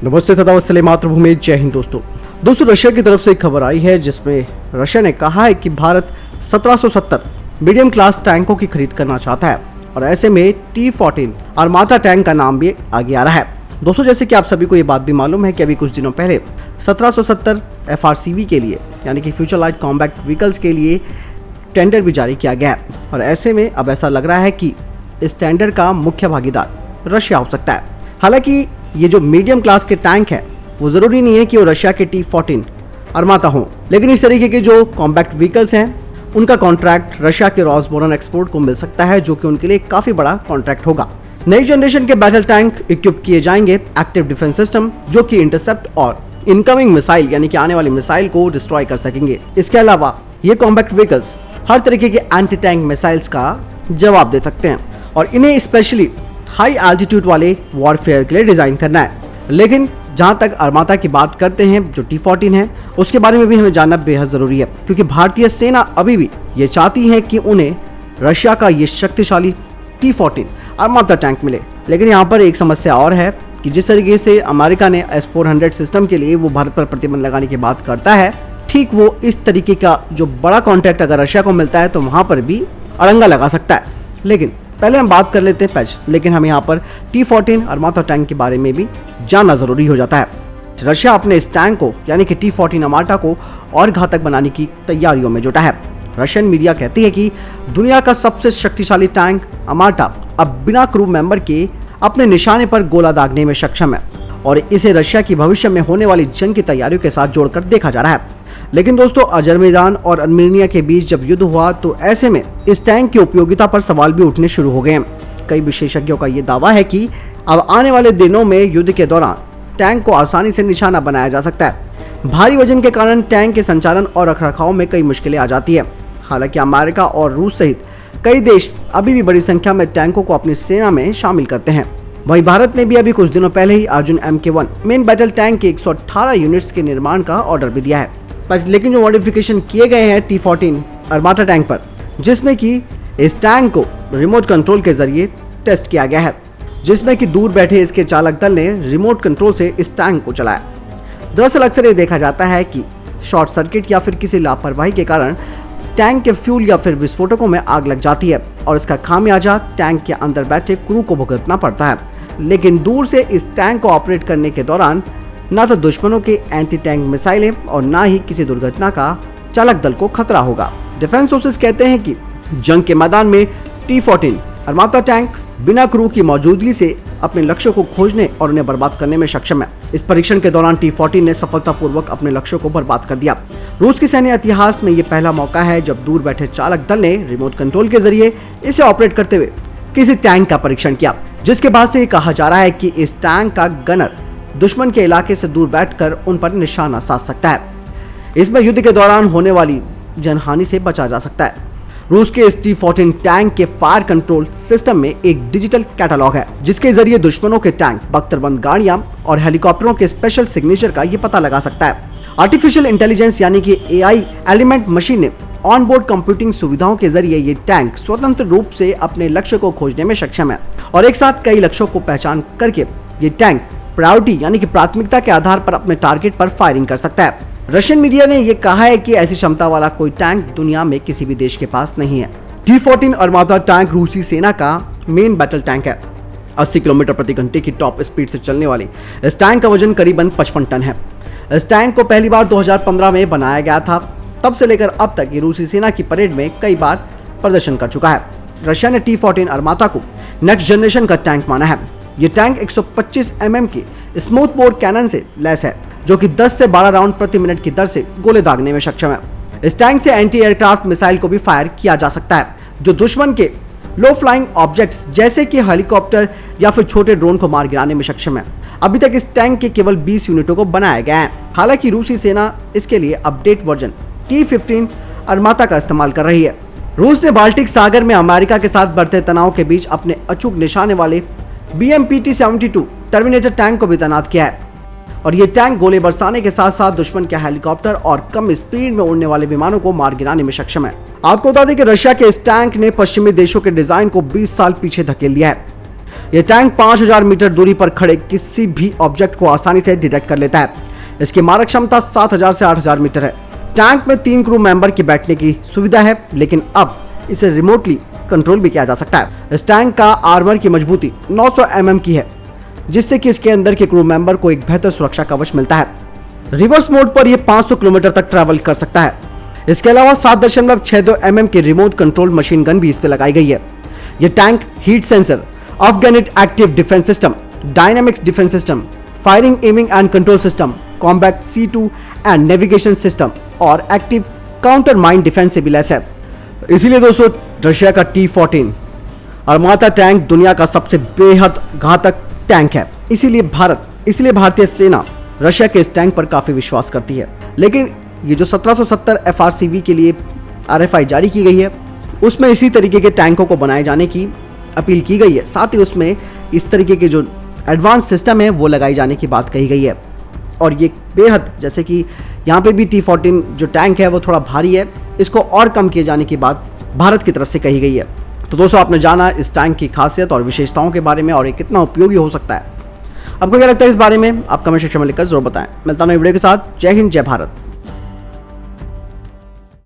नमस्ते तथा वत्सले मातृभूमि, जय हिंद दोस्तों रशिया की तरफ से एक खबर आई है जिसमें रशिया ने कहा है कि भारत 1770 मीडियम क्लास टैंकों की खरीद करना चाहता है और ऐसे में T-14 आर्माता टैंक का नाम भी आगे आ रहा है। दोस्तों, जैसे कि आप सभी को ये बात भी मालूम है कि अभी कुछ दिनों पहले 1770 FRCV के लिए यानी कि फ्यूचर लाइट कॉम्बैट व्हीकल्स के लिए टेंडर भी जारी किया गया है और ऐसे में अब ऐसा लग रहा है कि इस टेंडर का मुख्य भागीदार रशिया हो सकता है। हालांकि ये जो मीडियम क्लास के टैंक है वो जरूरी नहीं है कि वो रशिया के T-14 आर्माता हों, लेकिन इस तरीके के जो कॉम्बैक्ट व्हीकल्स हैं उनका कॉन्ट्रैक्ट रशिया के रॉसबोरन एक्सपोर्ट को मिल सकता है, जो कि उनके लिए काफी बड़ा कॉन्ट्रैक्ट होगा। नई जनरेशन के बैटल टैंक इक्विप किए जाएंगे एक्टिव डिफेंस सिस्टम, जो कि इंटरसेप्ट और इनकमिंग मिसाइल यानी कि आने वाली मिसाइल को डिस्ट्रॉय कर सकेंगे। इसके अलावा ये कॉम्बैक्ट व्हीकल्स हर तरीके के एंटी टैंक मिसाइल्स का जवाब दे सकते हैं और इन्हें स्पेशली हाई एल्टीट्यूड वाले वॉरफेयर के लिए डिजाइन करना है। लेकिन जहां तक आर्माता की बात करते हैं, जो T-14 है, उसके बारे में भी हमें जानना बेहद जरूरी है, क्योंकि भारतीय सेना अभी भी ये चाहती है कि उन्हें रशिया का ये शक्तिशाली T-14 आर्माता टैंक मिले। लेकिन यहाँ पर एक समस्या और है कि जिस तरीके से अमेरिका ने S-400 सिस्टम के लिए वो भारत पर प्रतिबंध लगाने की बात करता है, ठीक वो इस तरीके का जो बड़ा कॉन्ट्रैक्ट अगर रशिया को मिलता है तो वहां पर भी अड़ंगा लगा सकता है। लेकिन पहले हम बात कर लेते हैं पैच, लेकिन हम यहाँ पर T-14 आर्माता टैंक के बारे में भी जानना जरूरी हो जाता है। रशिया अपने इस टैंक को यानी कि T-14 आर्माता को और घातक बनाने की तैयारियों में जुटा है। रशियन मीडिया कहती है कि दुनिया का सबसे शक्तिशाली टैंक आर्माता अब बिना क्रू मेंबर के अपने निशाने पर गोला दागने में सक्षम है और इसे रशिया की भविष्य में होने वाली जंग की तैयारियों के साथ जोड़कर देखा जा रहा है। लेकिन दोस्तों, अजरबैजान और आर्मेनिया के बीच जब युद्ध हुआ तो ऐसे में इस टैंक की उपयोगिता पर सवाल भी उठने शुरू हो गए हैं। कई विशेषज्ञों का ये दावा है कि अब आने वाले दिनों में युद्ध के दौरान टैंक को आसानी से निशाना बनाया जा सकता है। भारी वजन के कारण टैंक के संचालन और रखरखाव में कई मुश्किलें आ जाती है। हालांकि अमेरिका और रूस सहित कई देश अभी भी बड़ी संख्या में टैंकों को अपनी सेना में शामिल करते हैं। वहीं भारत ने भी अभी कुछ दिनों पहले ही Arjun MK1 main battle tank के 118 यूनिट्स के निर्माण का ऑर्डर भी दिया है। लेकिन जो मॉडिफिकेशन किए गए हैं T-14 आर्माता टैंक पर, जिसमें कि इस टैंक को रिमोट कंट्रोल के जरिए टेस्ट किया गया है, जिसमें कि दूर बैठे इसके चालक दल ने रिमोट कंट्रोल से इस टैंक को चलाया। दरअसल अक्सर ये देखा जाता है कि शॉर्ट सर्किट या फिर किसी लापरवाही के कारण टैंक के फ्यूल या फिर विस्फोटकों में आग लग जाती है और इसका खामियाजा टैंक के अंदर बैठे क्रू को भुगतना पड़ता है। लेकिन दूर से इस टैंक को ऑपरेट करने के दौरान ना तो दुश्मनों के एंटी टैंक मिसाइलें और ना ही किसी दुर्घटना का चालक दल को खतरा होगा। डिफेंस सोर्सेज कहते हैं कि जंग के मैदान में T-14 आर्माता टैंक बिना क्रू की मौजूदगी से अपने लक्ष्यों को खोजने और उन्हें बर्बाद करने में सक्षम है। इस परीक्षण के दौरान T-14 ने सफलतापूर्वक अपने लक्ष्यों को बर्बाद कर दिया। रूस के सैन्य इतिहास में ये पहला मौका है जब दूर बैठे चालक दल ने रिमोट कंट्रोल के जरिए इसे ऑपरेट करते हुए किसी टैंक का परीक्षण किया, जिसके बाद से ये कहा जा रहा है कि इस टैंक का गनर दुश्मन के इलाके से दूर बैठकर उन पर निशाना साध सकता है। इसमें युद्ध के दौरान होने वाली जनहानि से बचा जा सकता है। रूस के इस T-14 टैंक के फायर कंट्रोल सिस्टम में एक डिजिटल कैटलॉग है, जिसके जरिए दुश्मनों के टैंक, बख्तरबंद गाड़ियां और हेलीकॉप्टरों के स्पेशल सिग्नेचर का ये पता लगा सकता है। आर्टिफिशियल इंटेलिजेंस यानी कि AI एलिमेंट मशीन ने ऑन बोर्ड कंप्यूटिंग सुविधाओं के जरिए ये टैंक स्वतंत्र रूप से अपने लक्ष्य को खोजने में सक्षम है और एक साथ कई लक्ष्यों को पहचान करके ये टैंक प्रायोरिटी यानी कि प्राथमिकता के आधार पर अपने टारगेट पर फायरिंग कर सकता है। रशियन मीडिया ने यह कहा है कि ऐसी क्षमता वाला कोई टैंक दुनिया में किसी भी देश के पास नहीं है। T-14 आर्माता टैंक रूसी सेना का मेन बैटल टैंक है। 80 किलोमीटर प्रति घंटे की टॉप स्पीड से चलने वाली इस टैंक का वजन करीबन 55 टन है। इस टैंक को पहली बार 2015 में बनाया गया था। तब से लेकर अब तक ये रूसी सेना की परेड में कई बार प्रदर्शन कर चुका है। रशिया ने T-14 आर्माता को नेक्स्ट जनरेशन का टैंक माना है। ये टैंक 125 mm की स्मूथ बोर कैनन से लैस है, जो कि 10 से 12 राउंड प्रति मिनट की दर से गोले दागने में सक्षम है। इस टैंक से एंटी एयरक्राफ्ट मिसाइल को भी फायर किया जा सकता है, जो दुश्मन के लो फ्लाइंग ऑब्जेक्ट्स जैसे कि हेलीकॉप्टर या फिर छोटे ड्रोन को मार गिराने में सक्षम है। अभी तक इस टैंक के केवल 20 यूनिटों को बनाया गया है। हालांकि रूसी सेना इसके लिए अपडेट वर्जन T-15 आर्माता का इस्तेमाल कर रही है। रूस ने बाल्टिक सागर में अमेरिका के साथ बढ़ते तनाव के बीच अपने अचूक निशाने वाले BMP-T-72 टर्मिनेटर टैंक को भी तैनात किया है और ये टैंक गोले बरसाने के साथ साथ दुश्मन के हेलीकॉप्टर और कम स्पीड में उड़ने वाले विमानों को मार गिराने में सक्षम है। आपको बता दें कि रशिया के इस टैंक ने पश्चिमी देशों के डिजाइन को 20 साल पीछे धकेल दिया है। ये टैंक 5000 मीटर दूरी पर खड़े किसी भी ऑब्जेक्ट को आसानी से डिटेक्ट कर लेता है। इसकी मारक क्षमता 7000 से 8000 मीटर है। टैंक में 3 क्रू मेंबर की बैठने की सुविधा है, लेकिन अब इसे रिमोटली कंट्रोल भी किया जा सकता है। इस टैंक का आर्मर की मजबूती 900 mm की है, जिससे कि इसके अंदर के क्रू मेंबर को एक बेहतर सुरक्षा कवच मिलता है। रिवर्स मोड पर यह 500 किलोमीटर तक ट्रैवल कर सकता है। इसके अलावा 7.62 mm की रिमोट कंट्रोल मशीन गन भी इस पे लगाई गई है। यह tank heat sensor, Afganit active defence system, dynamics defence system, firing aiming and control system, combat C2 and navigation system और एक्टिव काउंटर माइन डिफेंस से भी लैस है। इसीलिए दोस्तों रशिया का T-14 अरमाता टैंक दुनिया का सबसे बेहद घातक टैंक है। इसीलिए भारतीय सेना रशिया के इस टैंक पर काफी विश्वास करती है। लेकिन ये जो 1770 FRCV के लिए RFI जारी की गई है, उसमें इसी तरीके के टैंकों को बनाए जाने की अपील की गई है। साथ ही उसमें इस तरीके के जो एडवांस सिस्टम है वो लगाई जाने की बात कही गई है। और ये बेहद, जैसे कि यहाँ पे भी T-14 जो टैंक है वो थोड़ा भारी है, इसको और कम किए जाने की बात भारत की तरफ से कही गई है। तो दोस्तों आपने जाना इस टैंक की खासियत और विशेषताओं के बारे में और ये कितना उपयोगी हो सकता है। आपको क्या लगता है इस बारे में? आप कमेंट सेक्शन में लिखकर जरूर बताएं। मिलता हूं वीडियो के साथ। जय हिंद, जय भारत।